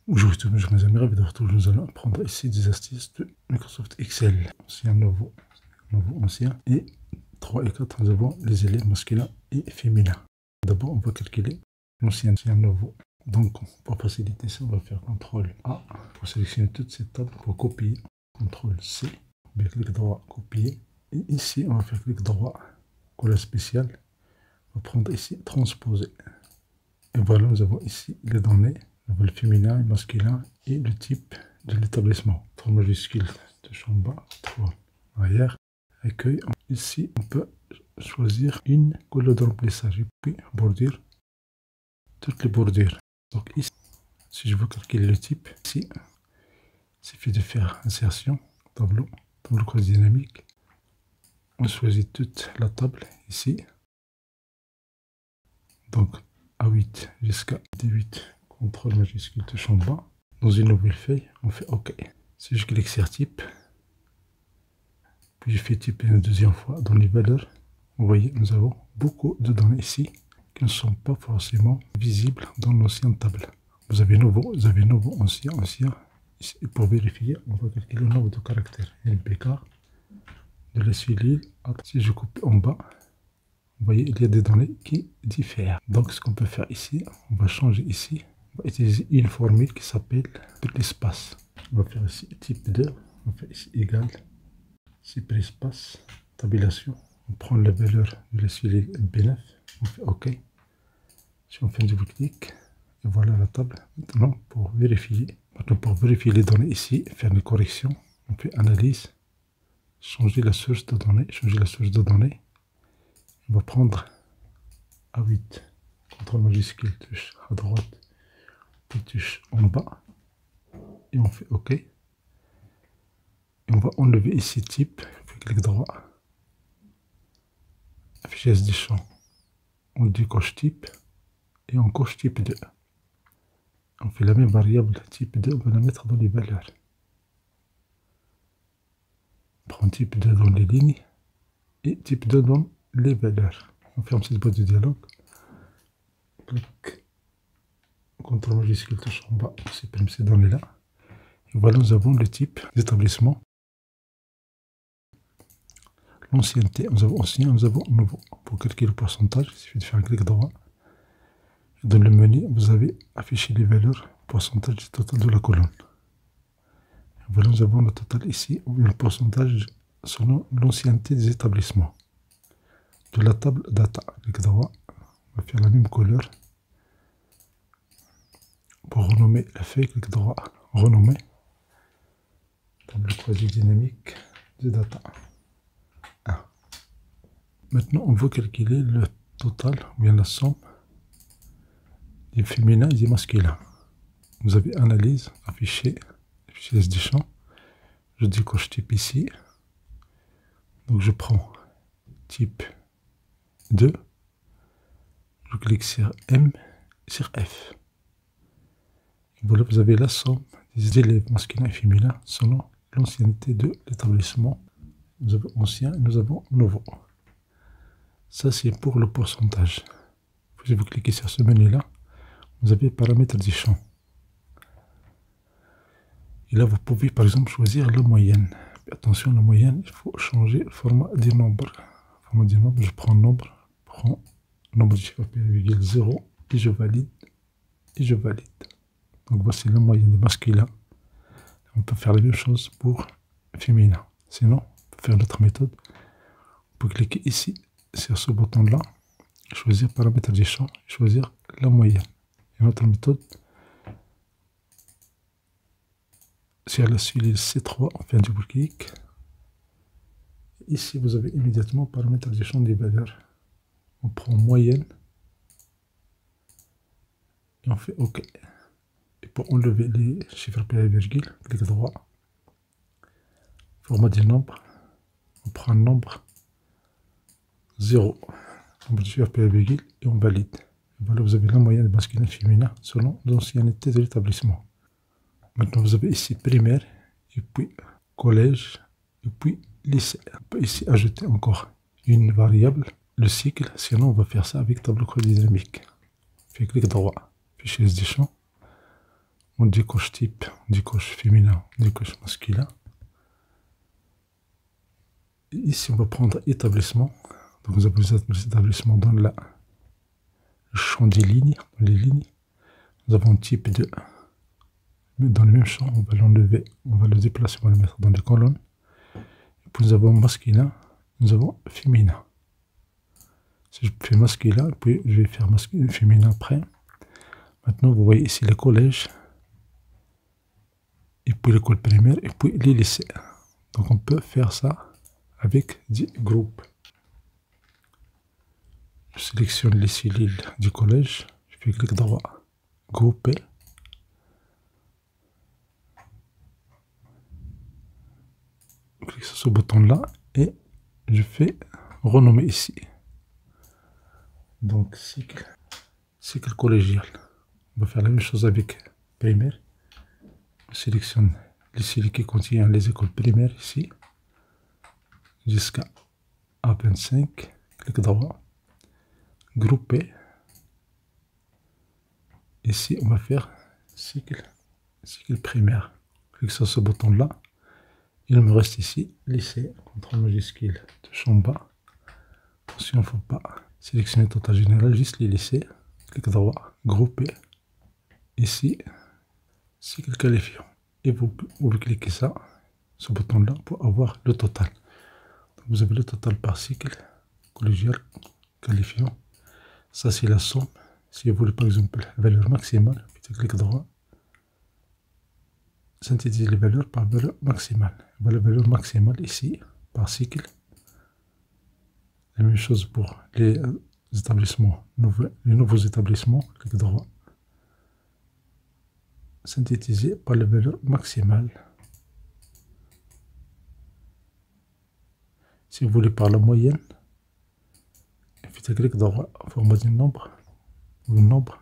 Aujourd'hui, mes amis, ravi de retrouver. Nous allons apprendre ici des astuces de Microsoft Excel. Ancien, nouveau, ancien. Et 3 et 4, nous avons les élèves masculins et féminins. D'abord, on va calculer l'ancien, nouveau. Donc, pour faciliter ça, on va faire CTRL A pour sélectionner toute cette table, pour copier. CTRL C, bien clic droit, copier. Et ici, on va faire clic droit, coller spécial. On va prendre ici, transposer. Et voilà, nous avons ici les données. Nous avons le féminin, le masculin et le type de l'établissement. 3 majuscules, touche en bas, 3 arrière, accueil. Ici, on peut choisir une couleur de remplissage et puis bordure, toutes les bordures. Donc ici, si je veux calculer le type, ici, il suffit de faire insertion, tableau croix dynamique. On choisit toute la table ici. Donc A8 jusqu'à D8. CTRL majuscule touche en bas. Dans une nouvelle feuille, on fait OK. Si je clique sur type, puis je fais typer une deuxième fois dans les valeurs, vous voyez, nous avons beaucoup de données ici qui ne sont pas forcément visibles dans l'ancienne table. Vous avez nouveau, ancien. Ici, pour vérifier, on va calculer le nombre de caractères. LBK, de la suite, si je coupe en bas, vous voyez, il y a des données qui diffèrent. Donc, ce qu'on peut faire ici, on va changer ici. On va utiliser une formule qui s'appelle l'espace. On va faire ici type 2, on va faire ici égal, ici espace, tabulation. On prend la valeur de la suite B9, on fait OK. Si on fait un double-clic, et voilà la table. Maintenant, pour vérifier les données ici, faire des corrections, on fait analyse, changer la source de données, On va prendre A8, CTRL majuscule, touche à droite, puis touche en bas, et on fait OK. Et on va enlever ici type, puis clic droit, affichage des champs, on décoche type, et on coche type 2. On fait la même variable type 2, on va la mettre dans les valeurs. On prend type 2 dans les lignes, et type 2 dans les valeurs. On ferme cette boîte de dialogue. Clic. CTRL majuscule touche en bas, on supprime ces données-là. Et voilà, nous avons le type d'établissement. L'ancienneté, nous avons ancien, nous avons nouveau. Pour calculer le pourcentage, il suffit de faire un clic droit. Dans le menu, vous avez affiché les valeurs, pourcentage du total de la colonne. Et voilà, nous avons le total ici, ou bien le pourcentage selon l'ancienneté des établissements. De la table data, clic droit, on va faire la même couleur. Pour renommer la feuille, clic droit, renommer. Table croisée dynamique de data. 1. Maintenant, on veut calculer le total, ou bien la somme des féminins et des masculins. Vous avez analyse, affiché des champs. Je décoche type ici. Donc je prends type 2. Je clique sur M, sur F. Et voilà, vous avez la somme des élèves masculins et féminins selon l'ancienneté de l'établissement. Nous avons ancien et nous avons nouveau. Ça, c'est pour le pourcentage. Puis vous cliquez sur ce menu-là. Vous avez paramètres du champ. Et là, vous pouvez par exemple choisir la moyenne. Attention, la moyenne, il faut changer le format des nombres. Je prends nombre du chiffre virgule 0 et je valide. Donc voici la moyenne des masculins. On peut faire la même chose pour féminin. Sinon, on peut faire notre méthode. On peut cliquer ici sur ce bouton-là, choisir paramètres du champ, choisir la moyenne. Et notre méthode, sur la suite C3, on fait un double-clic. Ici, vous avez immédiatement paramètres du champ des valeurs. On prend moyenne et on fait OK. Et pour enlever les chiffres paires et virgule, clic droit, format du nombre, on prend un nombre 0, nombre de chiffres paires et virgule, et on valide. Et voilà, vous avez la moyenne masculin et féminin selon l'ancienneté de l'établissement. Maintenant, vous avez ici primaire, et puis collège, et puis lycée. On peut ici ajouter encore une variable, le cycle, sinon on va faire ça avec tableau croisé dynamique. Fait clic droit, fichier des champs. On dit coche type, on dit coche féminin, on dit coche masculin. Et ici, on va prendre établissement. Donc, nous avons les établissements dans le champ des lignes. Dans les lignes, nous avons type 2. Mais dans le même champ, on va l'enlever, on va le déplacer, on va le mettre dans les colonnes. Et puis, nous avons masculin, nous avons féminin. Si je fais masculin, puis je vais faire masculin, féminin après. Maintenant, vous voyez ici les collèges, et puis l'école primaire, et puis les lycées. Donc, on peut faire ça avec 10 groupes. Je sélectionne les cellules du collège, je fais clic droit, grouper. Je clique sur ce bouton-là et je fais renommer ici. Donc, cycle collégial. On va faire la même chose avec primaire. Je sélectionne les cellules qui contiennent les écoles primaires ici, jusqu'à A25, clic droit, grouper. Ici, on va faire cycle primaire. Clique sur ce bouton-là. Il me reste ici lycée, CTRL majuscule, touche en bas. Attention, il ne faut pas sélectionner total général, juste les lycées. Clic droit, grouper. Ici, cycle qualifiant. Et vous cliquez ça, ce bouton-là, pour avoir le total. Donc, vous avez le total par cycle collégial qualifiant. Ça, c'est la somme. Si vous voulez, par exemple, la valeur maximale, clic droit. Synthétiser les valeurs par valeur maximale. Voilà la valeur maximale ici, par cycle. La même chose pour les établissements, les nouveaux établissements, clic droit. Synthétiser par la valeur maximale. Si vous voulez par la moyenne, faites clic droit, format du nombre, ou nombre.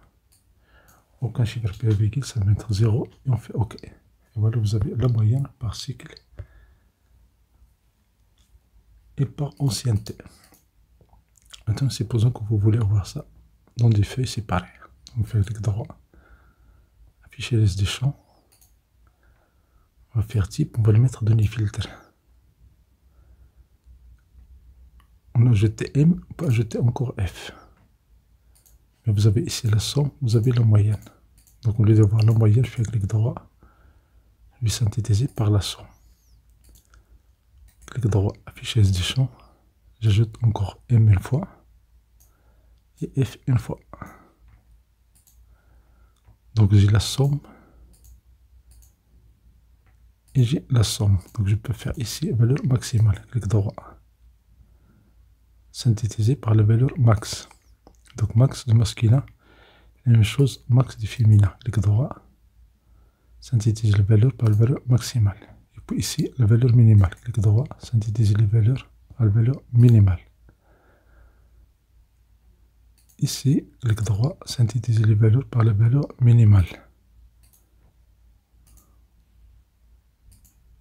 Aucun chiffre puis virgule, ça va mettre 0 et on fait OK. Et voilà, vous avez la moyenne par cycle et par ancienneté. Maintenant, supposons que vous voulez avoir ça dans des feuilles séparées. Vous faites clic droit, afficher les des champs. On va faire type, on va le mettre dans les filtres. On a ajouté M, on peut ajouter encore F. Mais vous avez ici la somme, vous avez la moyenne. Donc au lieu d'avoir la moyenne, je fais clic droit. Je vais synthétiser par la somme. Clic droit, afficher des champs. J'ajoute encore M une fois et F une fois. Donc j'ai la somme et j'ai la somme. Donc je peux faire ici valeur maximale. Clic droit. Synthétiser par la valeur max. Donc max du masculin. La même chose, max du féminin. Clic droit. Synthétiser la valeur par la valeur maximale. Et puis ici, la valeur minimale. Clic droit. Synthétiser les valeurs par la valeur minimale. Ici, clic droit. Synthétiser les valeurs par la valeur minimale.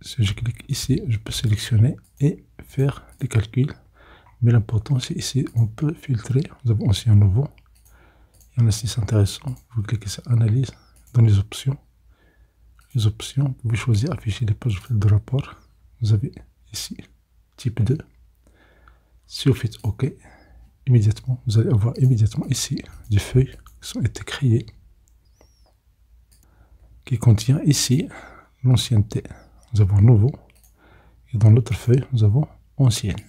Si je clique ici, je peux sélectionner et faire les calculs. Mais l'important, c'est ici, on peut filtrer. Nous avons aussi un nouveau. Il y en a 6 intéressants. Vous cliquez sur Analyse, dans les options. Les options, vous pouvez choisir Afficher les pages de rapport. Vous avez ici, type 2. Si vous faites OK, immédiatement, vous allez avoir immédiatement ici des feuilles qui ont été créées, qui contient ici l'ancienneté. Nous avons nouveau. Et dans l'autre feuille, nous avons ancienne.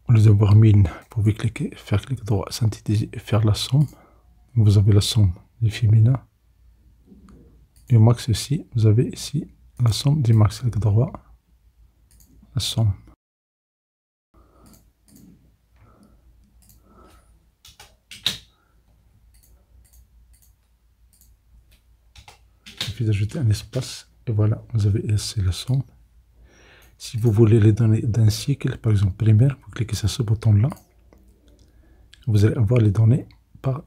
Au lieu d'avoir mine, vous pouvez cliquer, faire clic droit, synthétiser et faire la somme. Vous avez la somme des féminins. Et au max aussi, vous avez ici la somme du max, clic droit, la somme. Il suffit d'ajouter un espace et voilà, vous avez ici la somme. Si vous voulez les données d'un cycle, par exemple primaire, vous cliquez sur ce bouton-là. Vous allez avoir les données par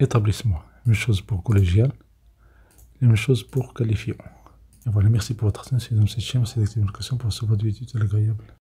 établissement. Même chose pour collégial. Même chose pour qualifiant. Et voilà, merci pour votre attention. C'est cette chaîne, c'est l'activité pour ce votre vidéo agréable.